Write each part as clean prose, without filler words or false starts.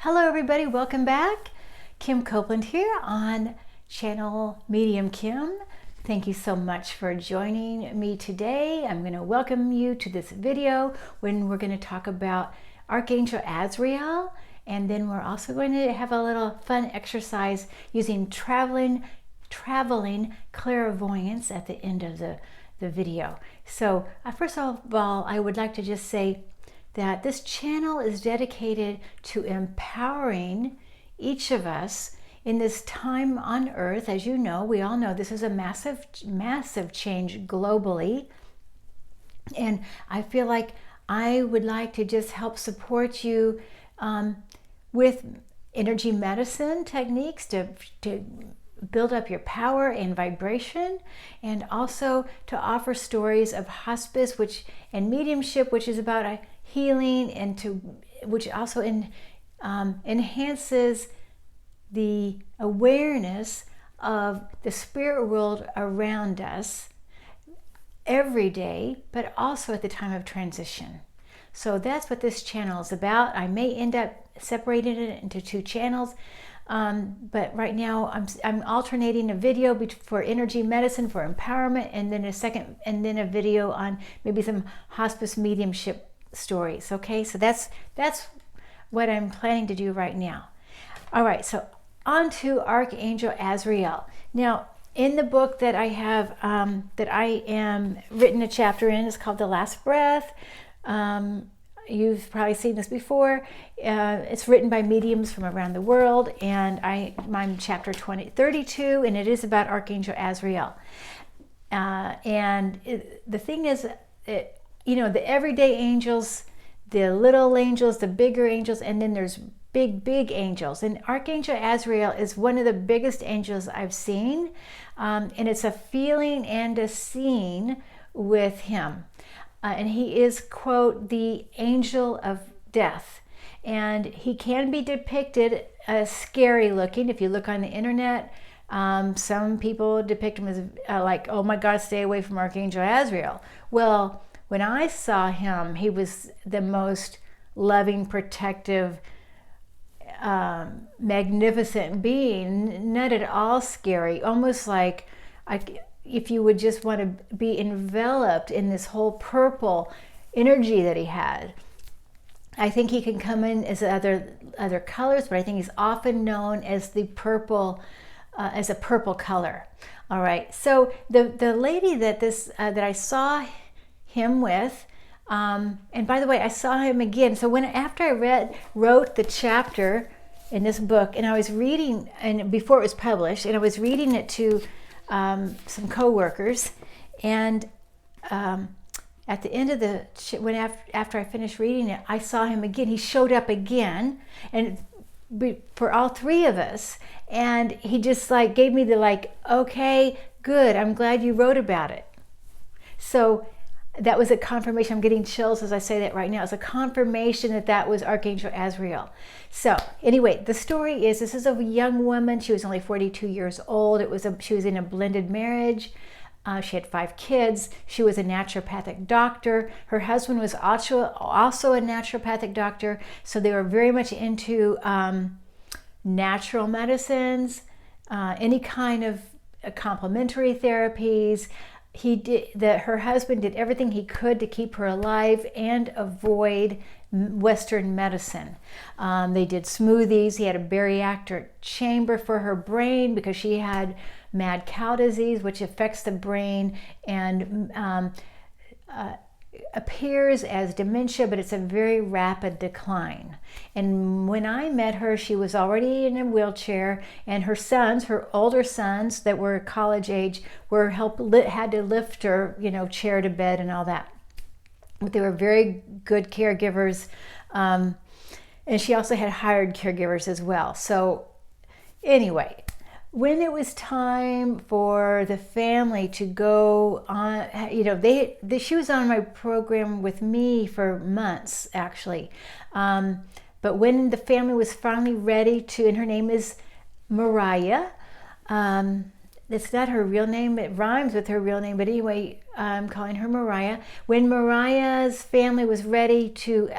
Hello everybody, welcome back. Kim Copeland here on channel Medium Kim. Thank you so much for joining me today. I'm going to welcome you to this video when we're going to talk about Archangel Azrael, and then we're also going to have a little fun exercise using traveling clairvoyance at the end of the video. So first of all, I would like to just say that this channel is dedicated to empowering each of us in this time on earth. As you know, we all know this is a massive change globally. And I feel like I would like to just help support you with energy medicine techniques to build up your power and vibration, and also to offer stories of hospice and mediumship, which is about a healing, and which also enhances the awareness of the spirit world around us every day, but also at the time of transition. So that's what this channel is about. I may end up separating it into two channels, but right now I'm alternating a video for energy medicine, for empowerment, and then a video on maybe some hospice mediumship stories. Okay, so that's what I'm planning to do right now. All right, so on to Archangel Azrael. Now, in the book that I have, that I am written a chapter in, it's called The Last Breath. You've probably seen this before. It's written by mediums from around the world, and I'm chapter 32, and it is about Archangel Azrael. The thing is, the everyday angels, the little angels, the bigger angels, and then there's big angels. And Archangel Azrael is one of the biggest angels I've seen, and it's a feeling and a seeing with him. And he is, quote, the angel of death. And he can be depicted as scary looking. If you look on the internet, some people depict him as like, oh my God, stay away from Archangel Azrael. Well, when I saw him, he was the most loving, protective, magnificent being, not at all scary, almost like if you would just want to be enveloped in this whole purple energy that he had. I think he can come in as other colors, but I think he's often known as the purple, as a purple color. All right, so the lady that I saw him with, and by the way, I saw him again. So after I wrote the chapter in this book, and I was reading, and before it was published, and I was reading it to some co-workers, and at the end of after I finished reading it, I saw him again. He showed up again, and for all three of us, and he just gave me the okay, good, I'm glad you wrote about it. So that was a confirmation. I'm getting chills as I say that right now. It's a confirmation that was Archangel Azrael. So anyway, the story is, this is a young woman. She was only 42 years old. She was in a blended marriage. She had 5 kids. She was a naturopathic doctor. Her husband was also a naturopathic doctor. So they were very much into natural medicines, any kind of complementary therapies. Her husband did everything he could to keep her alive and avoid Western medicine. They did smoothies. He had a bariatric chamber for her brain because she had mad cow disease, which affects the brain and appears as dementia, but it's a very rapid decline. And when I met her, she was already in a wheelchair, and her older sons that were college age had to lift her, chair to bed and all that. But they were very good caregivers, and she also had hired caregivers as well. So anyway, when it was time for the family to go on, she was on my program with me for months, actually. But when the family was finally ready to, and her name is Mariah, it's not her real name, it rhymes with her real name, but anyway, I'm calling her Mariah. When Mariah's family was ready to,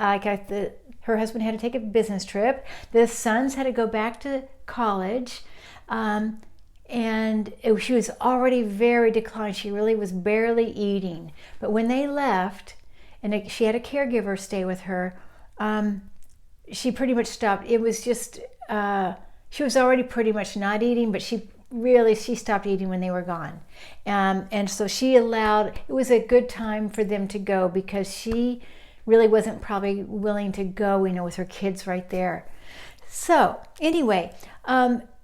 her husband had to take a business trip. The sons had to go back to college. She was already very declined. She really was barely eating. But when they left, and she had a caregiver stay with her, she pretty much stopped. It was just, she was already pretty much not eating, but she stopped eating when they were gone. And so it was a good time for them to go, because she really wasn't probably willing to go, with her kids right there. So anyway,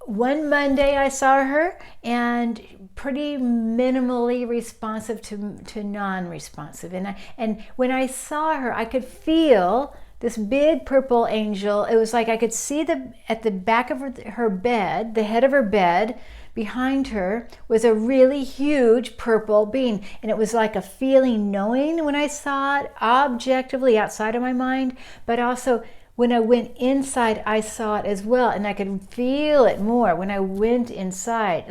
one Monday I saw her, and pretty minimally responsive to non-responsive. And when I saw her, I could feel this big purple angel. It was like I could see at the back of her bed, the head of her bed, behind her was a really huge purple being. And it was like a feeling, knowing when I saw it objectively outside of my mind, but also when I went inside, I saw it as well, and I could feel it more when I went inside.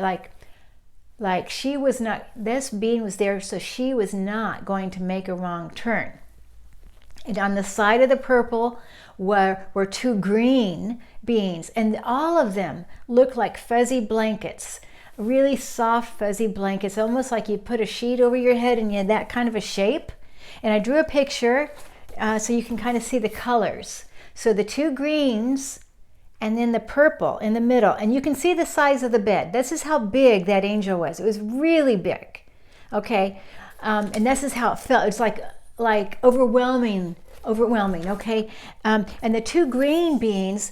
Like she was not, this being was there, so she was not going to make a wrong turn. And on the side of the purple were two green beings, and all of them looked like fuzzy blankets, really soft fuzzy blankets, almost like you put a sheet over your head and you had that kind of a shape. And I drew a picture so you can kind of see the colors. So the two greens and then the purple in the middle, and you can see the size of the bed. This is how big that angel was. It was really big, okay? And this is how it felt. It's like overwhelming, okay? And the two green beings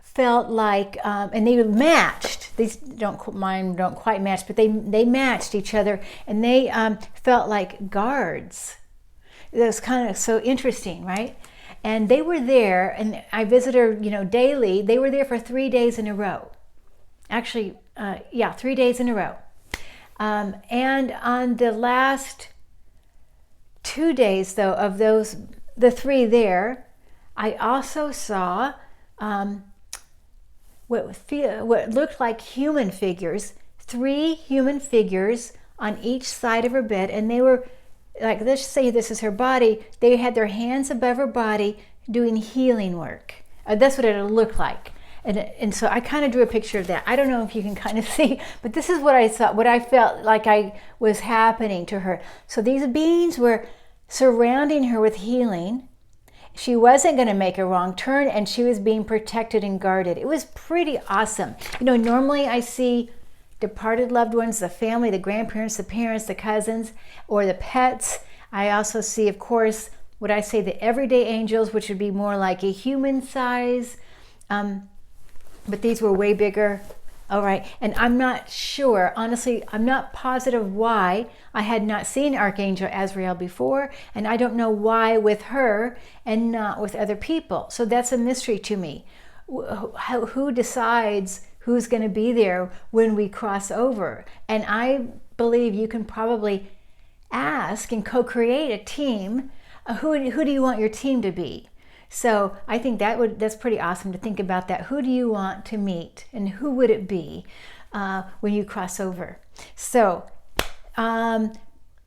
felt like, and they matched. These don't quite match, but they matched each other, and they felt like guards. It was kind of so interesting, right? And they were there, and I visited her, daily. They were there for 3 days in a row. Actually, 3 days in a row. And on the last 2 days, though, of the 3 there, I also saw what looked like human figures, 3 human figures on each side of her bed, and they were, like, let's say this is her body, they had their hands above her body doing healing work. That's what it looked like. And so I kind of drew a picture of that. I don't know if you can kind of see, but this is what I saw, what I felt like was happening to her. So these beings were surrounding her with healing. She wasn't going to make a wrong turn, and she was being protected and guarded. It was pretty awesome. Normally I see departed loved ones, the family, the grandparents, the parents, the cousins, or the pets. I also see, of course, what I say, the everyday angels, which would be more like a human size, but these were way bigger. All right, and I'm not sure, honestly, I'm not positive why I had not seen Archangel Azrael before, and I don't know why with her and not with other people. So that's a mystery to me. Who decides who's going to be there when we cross over? And I believe you can probably ask and co-create a team. Who do you want your team to be? So I think that's pretty awesome to think about that. Who do you want to meet, and who would it be when you cross over? So then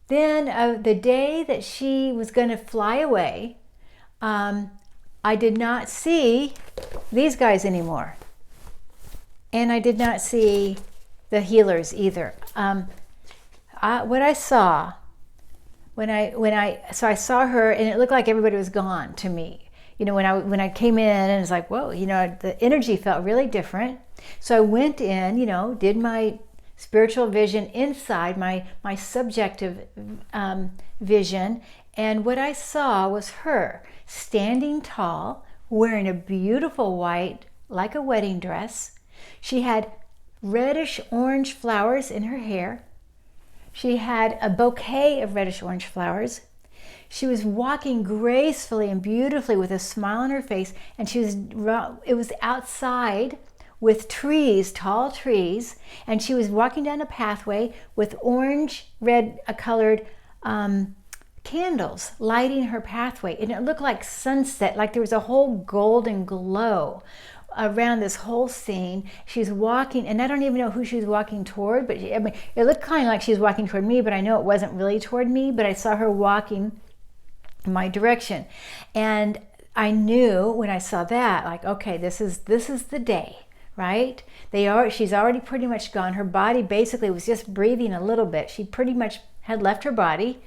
the day that she was going to fly away, I did not see these guys anymore. And I did not see the healers either. What I saw, so I saw her, and it looked like everybody was gone to me. When I came in, and it's like, whoa, the energy felt really different. So I went in, did my spiritual vision inside, my subjective vision, and what I saw was her standing tall, wearing a beautiful white, like a wedding dress. She had reddish orange flowers in her hair. She had a bouquet of reddish orange flowers. She was walking gracefully and beautifully with a smile on her face, and it was outside with trees, tall trees, and she was walking down a pathway with orange, red colored candles lighting her pathway, and it looked like sunset, like there was a whole golden glow around this whole scene. She's walking, and I don't even know who she was walking toward, but it looked kind of like she was walking toward me, but I know it wasn't really toward me, but I saw her walking in my direction. And I knew when I saw that, like, okay, this is the day, right? She's already pretty much gone. Her body basically was just breathing a little bit. She pretty much had left her body,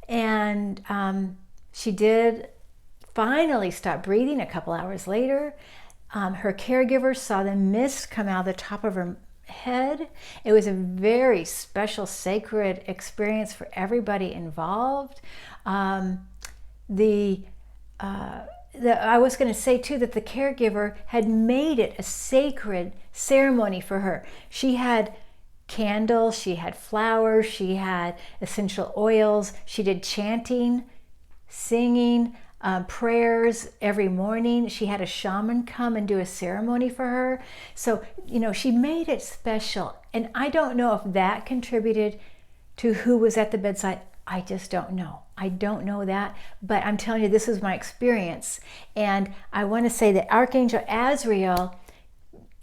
and she did finally stop breathing a couple hours later. Her caregiver saw the mist come out of the top of her head. It was a very special, sacred experience for everybody involved. I was going to say too that the caregiver had made it a sacred ceremony for her. She had candles, she had flowers, she had essential oils, she did chanting, singing, prayers every morning. She had a shaman come and do a ceremony for her. So, she made it special. And I don't know if that contributed to who was at the bedside. I just don't know. I don't know that, but I'm telling you, this is my experience. And I want to say that Archangel Azrael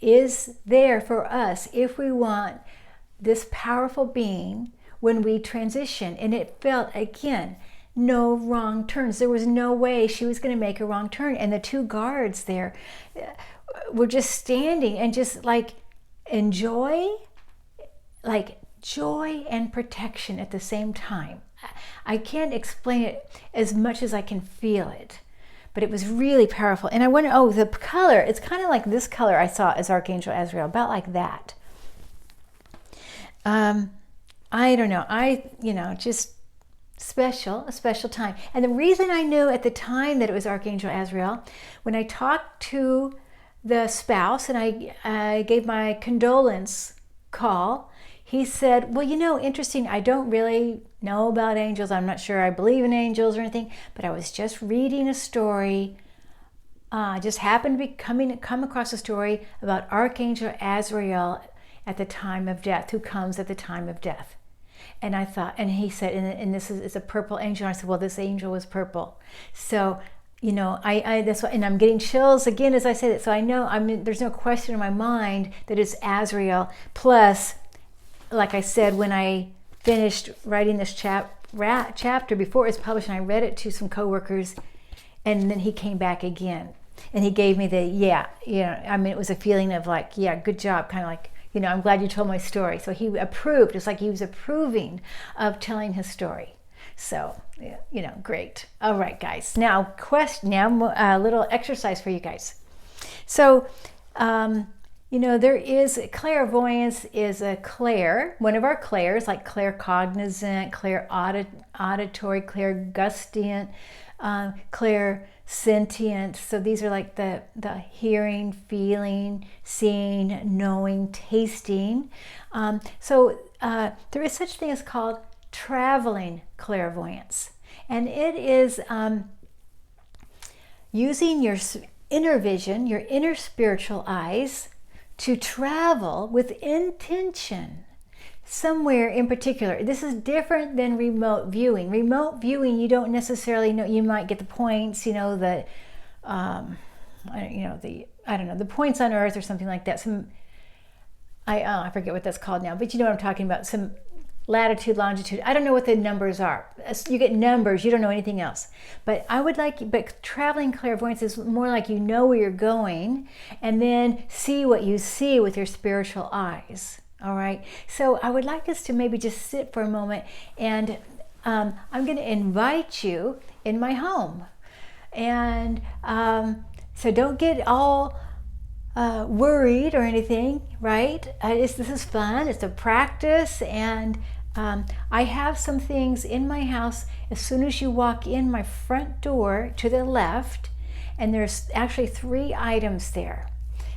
is there for us if we want this powerful being when we transition. And it felt, again, no wrong turns. There was no way she was going to make a wrong turn. And the two guards there were just standing and just like enjoy, like joy and protection at the same time. I can't explain it as much as I can feel it, but it was really powerful. And I wonder, the color, it's kind of like this color I saw as Archangel Azrael, about like that. I don't know. Just a special time. And the reason I knew at the time that it was Archangel Azrael, when I talked to the spouse and I gave my condolence call, he said, well, interesting, I don't really know about angels. I'm not sure I believe in angels or anything, but I was just reading a story. Just happened to be come across a story about Archangel Azrael at the time of death, who comes at the time of death. And I thought, and he said, and this is a purple angel. And I said, well, this angel was purple. So, that's why, and I'm getting chills again as I say that. So I know, there's no question in my mind that it's Azrael. Plus, like I said, when I finished writing this chapter before it was published, and I read it to some coworkers, and then he came back again, and he gave me it was a feeling of like, yeah, good job, kind of like, I'm glad you told my story. So he approved. It's like he was approving of telling his story. So, great. All right, guys. Now, a little exercise for you guys. So, there is clairvoyance is a clair, one of our clairs, like claircognizant, clairauditory, clairgustient, clairsentient. So these are like the hearing, feeling, seeing, knowing, tasting. So there is such a thing as called traveling clairvoyance. And it is using your inner vision, your inner spiritual eyes, to travel with intention somewhere in particular. This is different than remote viewing. Remote viewing, you don't necessarily know. You might get the points, the points on Earth or something like that. I forget what that's called now, but you know what I'm talking about. Some latitude, longitude. I don't know what the numbers are. You get numbers, you don't know anything else. But but traveling clairvoyance is more like you know where you're going and then see what you see with your spiritual eyes. All right. So I would like us to maybe just sit for a moment, and I'm going to invite you in my home. And so don't get all worried or anything, right? This is fun. It's a practice, and I have some things in my house. As soon as you walk in my front door to the left, and there's actually 3 items there.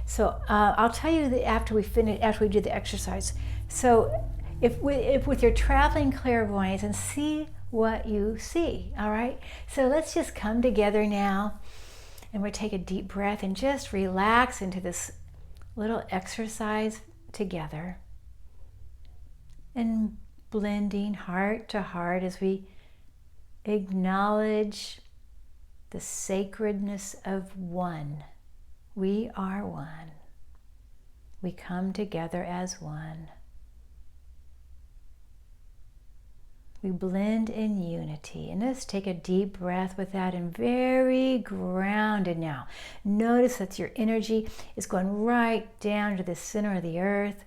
So I'll tell you that after we do the exercise. So if with your traveling clairvoyance, and see what you see. All right. So let's just come together now. And we'll take a deep breath and just relax into this little exercise together. And blending heart to heart as we acknowledge the sacredness of one. We are one. We come together as one. We blend in unity. And let's take a deep breath with that, and very grounded now. Notice that your energy is going right down to the center of the earth.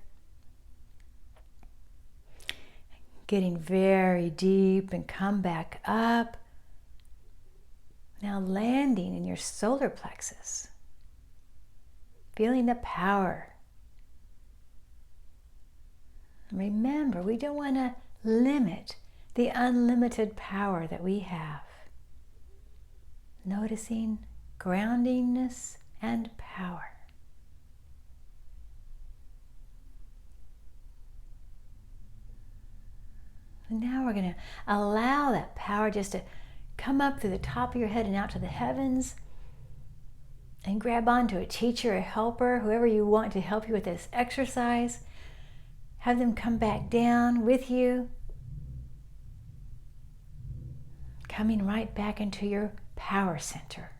Getting very deep, and come back up. Now landing in your solar plexus. Feeling the power. Remember, we don't want to limit the unlimited power that we have. Noticing groundingness and power. And now we're going to allow that power just to come up through the top of your head and out to the heavens, and grab onto a teacher, a helper, whoever you want to help you with this exercise. Have them come back down with you, coming right back into your power center,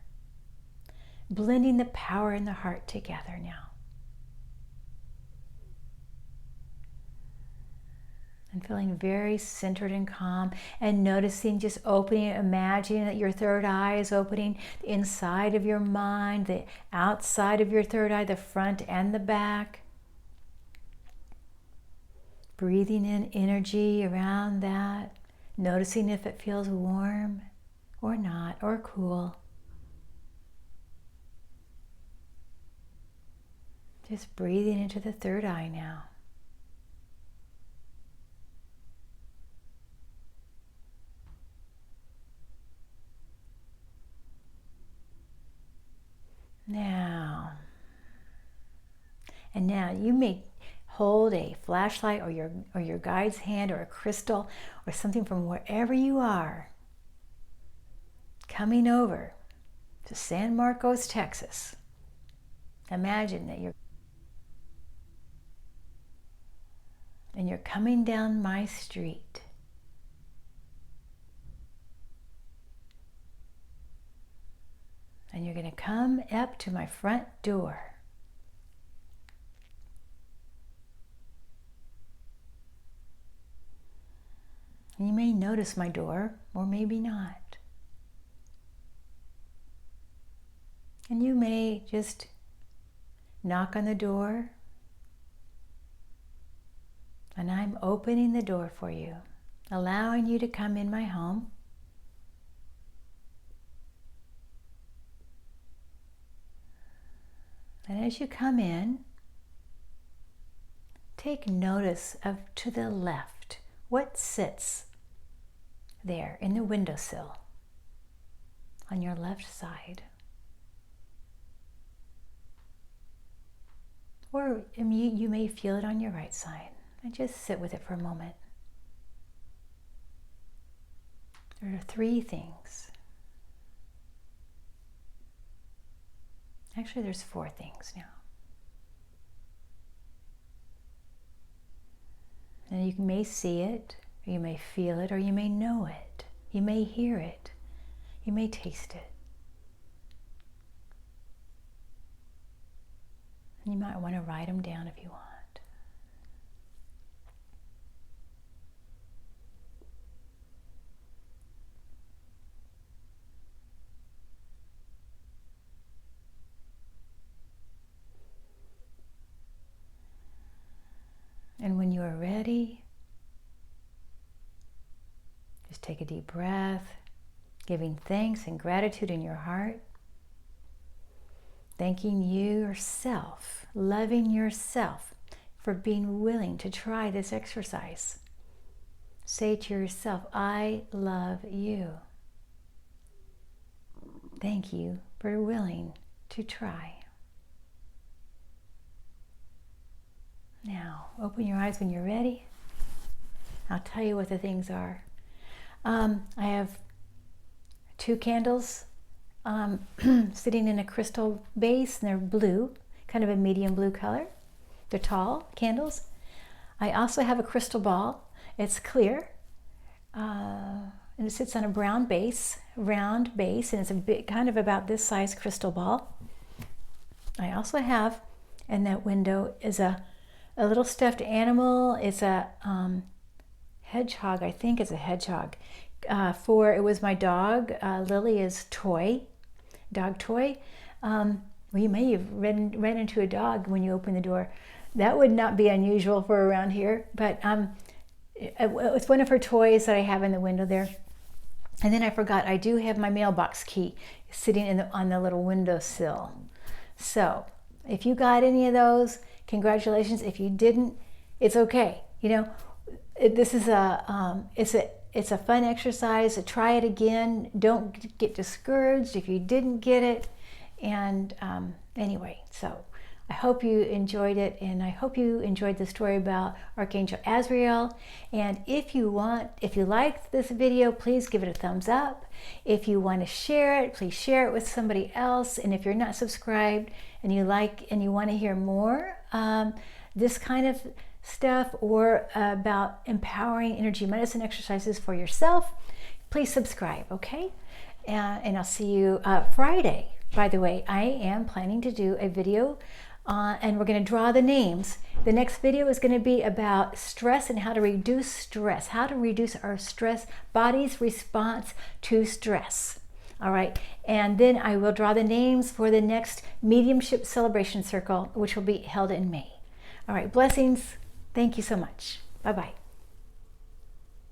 blending the power and the heart together now. And feeling very centered and calm, and noticing, just opening, imagining that your third eye is opening, the inside of your mind, the outside of your third eye, the front and the back. Breathing in energy around that, noticing if it feels warm or not, or cool. Just breathing into the third eye now. Now you may hold a flashlight, or your guide's hand, or a crystal, or something from wherever you are, coming over to San Marcos, Texas. Imagine that you're coming down my street. And you're going to come up to my front door. And you may notice my door, or maybe not. And you may just knock on the door, and I'm opening the door for you, allowing you to come in my home. And as you come in, take notice of to the left, what sits there in the windowsill on your left side. Or you may feel it on your right side, and just sit with it for a moment. There are 3 things. Actually, there's 4 things now. And you may see it, or you may feel it, or you may know it. You may hear it. You may taste it. And you might want to write them down if you want. And when you are ready, just take a deep breath, giving thanks and gratitude in your heart, thanking yourself, loving yourself for being willing to try this exercise. Say to yourself, I love you. Thank you for willing to try. Now, open your eyes when you're ready. I'll tell you what the things are. I have 2 candles sitting in a crystal base, and they're blue, kind of a medium blue color. They're tall candles. I also have a crystal ball. It's clear, and it sits on a brown base, round base, and it's a bit, kind of about this size crystal ball. I also have, in that window, is a little stuffed animal. It's a hedgehog. I think it's a hedgehog. For it was my dog, Lily's toy, dog toy. Well, you may have ran into a dog when you opened the door. That would not be unusual for around here, but it's one of her toys that I have in the window there. And then I forgot, I do have my mailbox key sitting on the little windowsill. So if you got any of those, congratulations. If you didn't, it's okay. You know, this is it's a fun exercise. So try it again. Don't get discouraged if you didn't get it. And anyway, so I hope you enjoyed it, and I hope you enjoyed the story about Archangel Azrael. And if you liked this video, please give it a thumbs up. If you want to share it, please share it with somebody else. And if you're not subscribed and you want to hear more this kind of stuff, or about empowering energy medicine exercises for yourself, please subscribe, okay? And I'll see you Friday. By the way, I am planning to do a video and we're going to draw the names. The next video is going to be about stress and how to reduce stress, how to reduce our stress, body's response to stress. All right, and then I will draw the names for the next mediumship celebration circle, which will be held in May. All right, blessings. Thank you so much. Bye-bye.